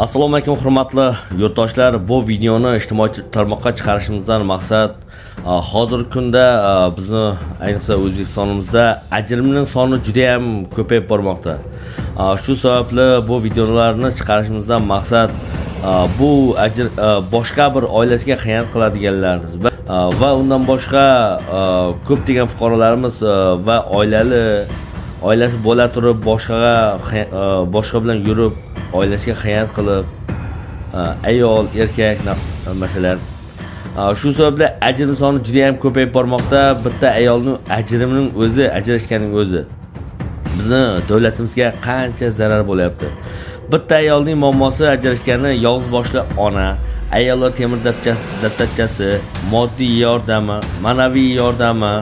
Assalomu alaykum hurmatli yurtdoshlar. Bu videoni ijtimoiy tarmoqqa chiqarishimizdan maqsad hozirgi kunda bizni ayniqsa O'zbekistonimizda ajrimning soni juda ham ko'payib bormoqda. Shu sababli bu videolarni chiqarishimizdan maqsad bu ajr boshqa bir oilasiga xiyonat qiladiganlar va undan boshqa ko'plagan fuqarolarimiz va oilasi bo'la turib boshqa bilan yurib oilasiga xiyonat qilib ayol erkak masalan shu sababli ajrim soni juda ham ko'payib bormoqda. Bitta ayolning ajrining o'zi, ajrashganning o'zi bizni davlatimizga qancha zarar bo'lyapti. Bitta ayolning muammosi ajrashgani yolg'iz boshli ona, ayollar temir daftarchasi, moddiy yordami, ma'naviy yordami,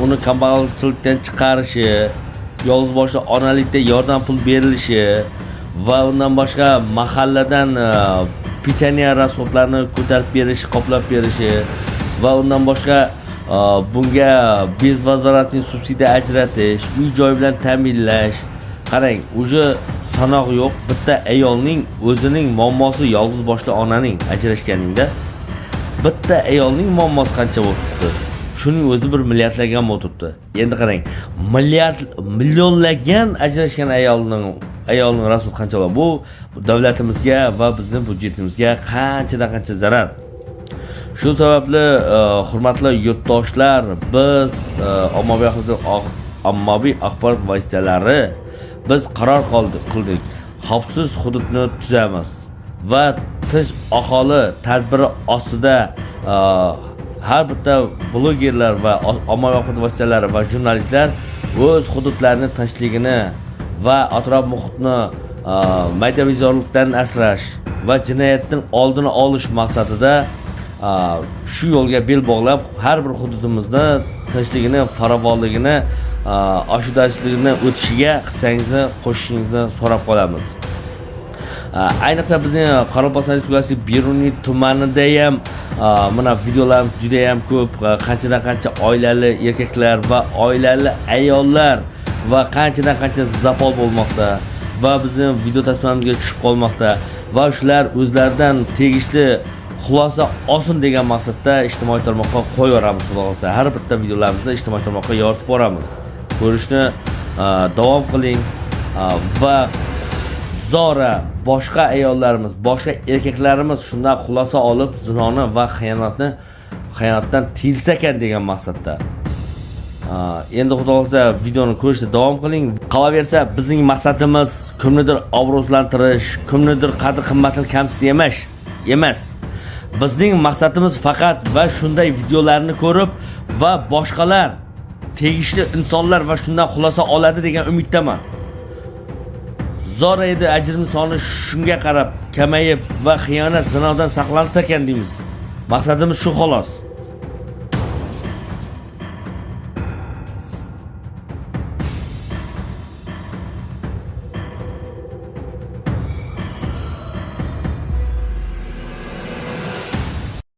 uni kambag'alchilikdan chiqarishi, yolg'iz boshli onalikda yordam pul berilishi va undan boshqa mahalladan pitaniya rasxodlarini ko'tarib berishi, qoplab berishi va undan boshqa bunga bez vazoratning subsidiya ajratish, uy joy bilan ta'minlash. Qarang, uje sanoq yo'q. Bitta ayolning o'zining muammosi, yolg'iz boshli onaning ajrashganingda bitta ayolning muammosi qancha bo'libdi? Shuning o'zi 1 milliardlagan bo'libdi. Endi qarang, millionlagan ajrashgan ayolning rasxod qancha bo'ladi? Bu davlatimizga va bizning byudjetimizga qancha zarar. Shu sababli hurmatli yurtdoshlar, biz ommaviy axborot vositalari biz qaror qildik. Xavfsiz hududni tuzamiz va tinch aholi tadbiri ostida har bitta blogerlar va ommaviy axborot vositalari va jurnalistlar o'z hududlarini tinchligini va atrof muhitni maydavizorlikdan asrash va jinoyatning oldini olish maqsadida shu yo'lga bel bog'lab har bir hududimizni tinchligini, farovonligini, oshudashligini o'tishiga hissangizni qo'shishingizni so'rab qolamiz. Ayniqsa bizning Qoraqalpog'iston Respublikasi Beruniy tumanida ham mana videolarimiz juda ham ko'p. Qancha oilali erkaklar va oilali ayollar va qancha zapol bo'lmoqda va bizning video tasmamizga tushib qolmoqda va shular o'zlaridan tegishli xulosa olsin degan maqsadda ijtimoiy tarmoqqa qo'yaveramiz. Xudo xolsa har bitta videolarimizni ijtimoiy tarmoqqa yoritib boramiz. Ko'rishni davom qiling va zora boshqa ayollarimiz, boshqa erkaklarimiz shundan xulosa olib zinoni va xiyonatdan tiyilsa ekan degan maqsadda. Endi xudo xolsa videoni ko'rishda davom qiling. Qolaversa bizning maqsadimiz kimnidir obro'lantirish, kimnidir qadr-qimmatini kamsitish emas. Bizning maqsadimiz faqat va shunday videolarni ko'rib va boshqalar tegishli insonlar va shundan xulosa oladi degan umiddaman. Zora edi ajrim soni shunga qarab kamayib va xiyonat zinodan saqlansa ekan deymiz. Maqsadimiz shu xolos.